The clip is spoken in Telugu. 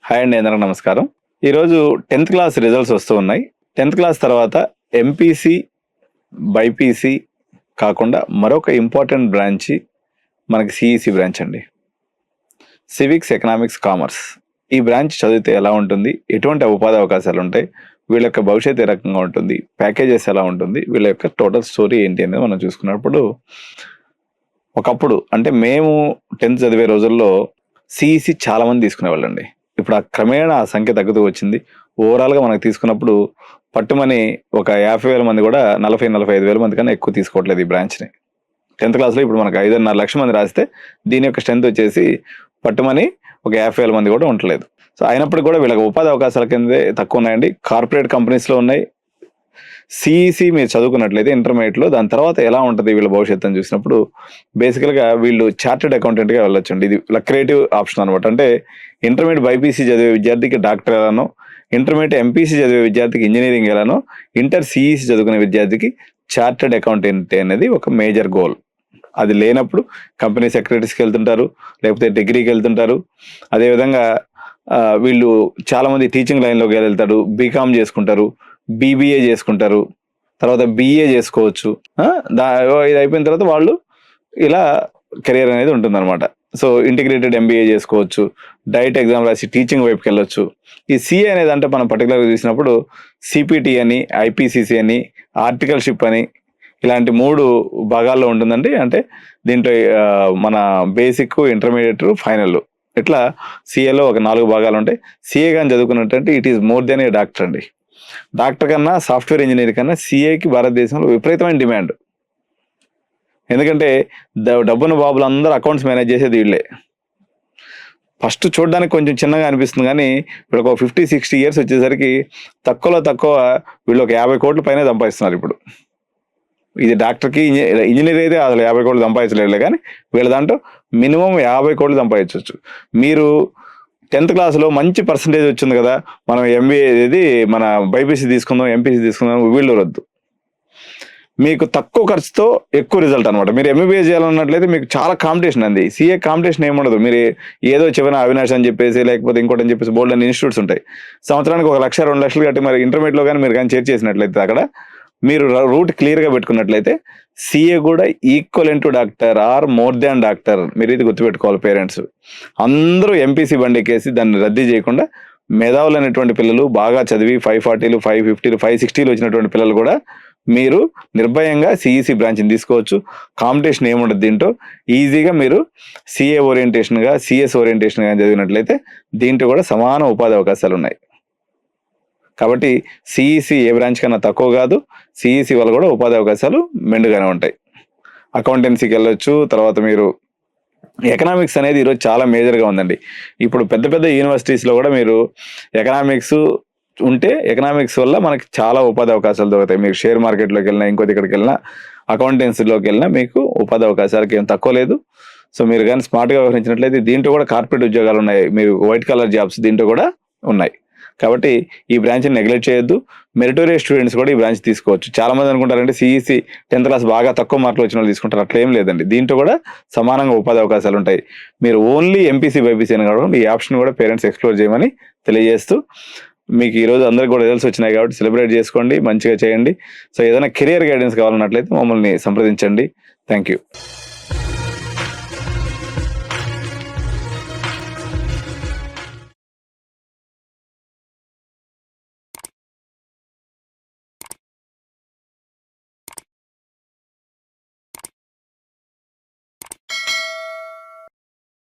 హాయ్ అండి, అందరికీ నమస్కారం. ఈరోజు 10th క్లాస్ రిజల్ట్స్ వస్తూ ఉన్నాయి. 10th క్లాస్ తర్వాత ఎంపీసీ, బైపీసీ కాకుండా మరొక ఇంపార్టెంట్ బ్రాంచ్ మనకి సిఈసి బ్రాంచ్ అండి. Civics, economics, commerce. ఈ బ్రాంచ్ చదివితే ఎలా ఉంటుంది, ఎటువంటి ఉపాధి అవకాశాలు ఉంటాయి, వీళ్ళ యొక్క భవిష్యత్తు ఏ రకంగా ఉంటుంది, ప్యాకేజెస్ ఎలా ఉంటుంది, వీళ్ళ యొక్క టోటల్ స్టోరీ ఏంటి అనేది మనం చూసుకున్నప్పుడు, ఒకప్పుడు అంటే మేము 10th చదివే రోజుల్లో సిఈసి చాలా మంది తీసుకునేవాళ్ళండి. ఇప్పుడు ఆ క్రమేణా ఆ సంఖ్య తగ్గుతూ వచ్చింది. ఓవరాల్గా మనకు తీసుకున్నప్పుడు పట్టుమని ఒక 50,000 మంది కూడా 40,000-45,000 మంది కన్నా ఎక్కువ తీసుకోవట్లేదు ఈ బ్రాంచ్ని. 10th క్లాస్లో ఇప్పుడు మనకు 5.5 లక్షల మంది రాస్తే దీని యొక్క స్ట్రెంత్ వచ్చేసి పట్టుమని ఒక 50,000 మంది కూడా ఉండట్లేదు. సో అయినప్పటికీ కూడా వీళ్ళకి ఉపాధి అవకాశాల కిందే తక్కువ ఉన్నాయండి. కార్పొరేట్ కంపెనీస్లో ఉన్నాయి. సిఈసి మీరు చదువుకున్నట్లయితే ఇంటర్మీడియట్లో దాని తర్వాత ఎలా ఉంటుంది వీళ్ళ భవిష్యత్తు అని చూసినప్పుడు బేసికల్గా వీళ్ళు చార్టెడ్ అకౌంటెంట్గా వెళ్ళొచ్చండి. ఇది లక్రేటివ్ ఆప్షన్ అనమాట. అంటే ఇంటర్మీడియట్ బైపీసీ చదివే విద్యార్థికి డాక్టర్ ఎలానో, ఇంటర్మీడియట్ ఎంపీసీ చదివే విద్యార్థికి ఇంజనీరింగ్ ఎలానో, ఇంటర్ సిఈసి చదువుకునే విద్యార్థికి చార్టెడ్ అకౌంటెంట్ అనేది ఒక మేజర్ గోల్. అది లేనప్పుడు కంపెనీ సెక్రటరీస్కి వెళ్తుంటారు, లేకపోతే డిగ్రీకి వెళ్తుంటారు. అదేవిధంగా వీళ్ళు చాలామంది టీచింగ్ లైన్లోకి వెళ్తారు, బీకామ్ చేసుకుంటారు, బీబీఏ చేసుకుంటారు, తర్వాత బిఏ చేసుకోవచ్చు. ఇది అయిపోయిన తర్వాత వాళ్ళు ఇలా కెరియర్ అనేది ఉంటుందన్నమాట. సో ఇంటిగ్రేటెడ్ ఎంబీఏ చేసుకోవచ్చు, డైట్ ఎగ్జామ్ రాసి టీచింగ్ వైపుకి వెళ్ళొచ్చు. ఈ సిఏ అనేది అంటే మనం పర్టికులర్గా చూసినప్పుడు సిపిటి అని, ఐపీసీసీ అని, ఆర్టికల్షిప్ అని ఇలాంటి 3 భాగాల్లో ఉంటుందండి. అంటే దీంట్లో మన బేసిక్, ఇంటర్మీడియట్, ఫైనల్ ఇట్లా సిఏలో ఒక 4 భాగాలు ఉంటాయి. సిఏ కానీ చదువుకున్నట్టంటే it is more than a doctor అండి. డాక్టర్ కన్నా, సాఫ్ట్వేర్ ఇంజనీర్ కన్నా సిఏకి భారతదేశంలో విపరీతమైన డిమాండ్. ఎందుకంటే డబ్బున్న బాబులు అందరూ అకౌంట్స్ మేనేజ్ చేసేది వీళ్ళే. ఫస్ట్ చూడడానికి కొంచెం చిన్నగా అనిపిస్తుంది, కానీ వీళ్ళకి ఒక 50-60 ఇయర్స్ వచ్చేసరికి తక్కువలో తక్కువ వీళ్ళు ఒక 50 కోట్ల పైన సంపాదిస్తున్నారు ఇప్పుడు. ఇది డాక్టర్కి, ఇంజనీర్ అయితే అసలు 50 కోట్లు సంపాదించలేదు, కానీ వీళ్ళ దాంట్లో మినిమం 50 కోట్లు సంపాదించవచ్చు. మీరు 10th క్లాస్లో మంచి పర్సంటేజ్ వచ్చింది కదా, మనం ఎంబీఏ ఇది మన బైపీసీ తీసుకుందాం, ఎంపీసీ తీసుకుందాం, వీళ్ళు వద్దు. మీకు తక్కువ ఖర్చుతో ఎక్కువ రిజల్ట్ అనమాట. మీరు ఎంబీబీఏ చేయాలన్నట్లయితే మీకు చాలా కాంపిటీషన్ అండి. సిఏ కాంపిటీషన్ ఏముండదు. మీరు ఏదో చెప్పిన అవినాష్ అని చెప్పేసి, లేకపోతే ఇంకోటి అని చెప్పేసి బోల్డ్ అని ఇన్స్టిట్యూట్స్ ఉంటాయి. సంవత్సరానికి 1 లక్ష 2 లక్షలు కట్టి మరి ఇంటర్మీడియట్లో కానీ మీరు కానీ చేర్చేసినట్లయితే అక్కడ మీరు రూట్ క్లియర్గా పెట్టుకున్నట్లయితే సిఏ కూడా equivalent to doctor or more than doctor. మీరు ఇది గుర్తుపెట్టుకోవాలి. పేరెంట్స్ అందరూ ఎంపీసీ బండి ఎక్కేసి దాన్ని రద్దీ చేయకుండా మేధావులు అనేటువంటి పిల్లలు, బాగా చదివి 540లు, 550లు, 560లు వచ్చినటువంటి పిల్లలు కూడా మీరు నిర్భయంగా సిఈసి బ్రాంచ్ని తీసుకోవచ్చు. కాంపిటీషన్ ఏముండదు దీంట్లో. ఈజీగా మీరు సిఏ ఓరియంటేషన్గా, సిఎస్ ఓరియంటేషన్గా చదివినట్లయితే దీంట్లో కూడా సమాన ఉపాధి అవకాశాలు ఉన్నాయి. కాబట్టి సిఈసి ఏ బ్రాంచ్ కన్నా తక్కువ కాదు. సిఈసి వల్ల కూడా ఉపాధి అవకాశాలు మెండుగానే ఉంటాయి. అకౌంటెన్సీకి వెళ్ళొచ్చు. తర్వాత మీరు ఎకనామిక్స్ అనేది ఈరోజు చాలా మేజర్గా ఉందండి. ఇప్పుడు పెద్ద పెద్ద యూనివర్సిటీస్లో కూడా మీరు ఎకనామిక్స్ ఉంటే ఎకనామిక్స్ వల్ల మనకి చాలా ఉపాధి అవకాశాలు దొరుకుతాయి. మీరు షేర్ మార్కెట్లోకి వెళ్ళినా, ఇంకో దగ్గరికి వెళ్ళినా, అకౌంటెన్సీలోకి వెళ్ళినా మీకు ఉపాధి అవకాశాలకి ఏం తక్కువ లేదు. సో మీరు కానీ స్మార్ట్గా వ్యవహరించినట్లయితే దీంట్లో కూడా కార్పొరేట్ ఉద్యోగాలు ఉన్నాయి. మీరు వైట్ కలర్ జాబ్స్ దీంట్లో కూడా ఉన్నాయి. కాబట్టి ఈ బ్రాంచ్ని నెగ్లెక్ట్ చేయొద్దు. మెరిటోరియస్ స్టూడెంట్స్ కూడా ఈ బ్రాంచ్ తీసుకోవచ్చు. చాలా మంది అనుకుంటారంటే సిఈసి 10th క్లాస్ బాగా తక్కువ మార్కులు వచ్చిన వాళ్ళు తీసుకుంటారు. అట్లా ఏం లేదండి. దీంట్లో కూడా సమానంగా ఉపాధి అవకాశాలు ఉంటాయి. మీరు ఓన్లీ ఎంపీసీ, బైపీసీ అని కాకుండా ఈ ఆప్షన్ కూడా పేరెంట్స్ ఎక్స్ప్లోర్ చేయమని తెలియజేస్తూ, మీకు ఈరోజు అందరికి కూడా రిజల్ట్స్ వచ్చినాయి కాబట్టి సెలబ్రేట్ చేసుకోండి, మంచిగా చేయండి. సో ఏదైనా కెరియర్ గైడెన్స్ కావాలన్నట్లయితే మమ్మల్ని సంప్రదించండి. Thank you.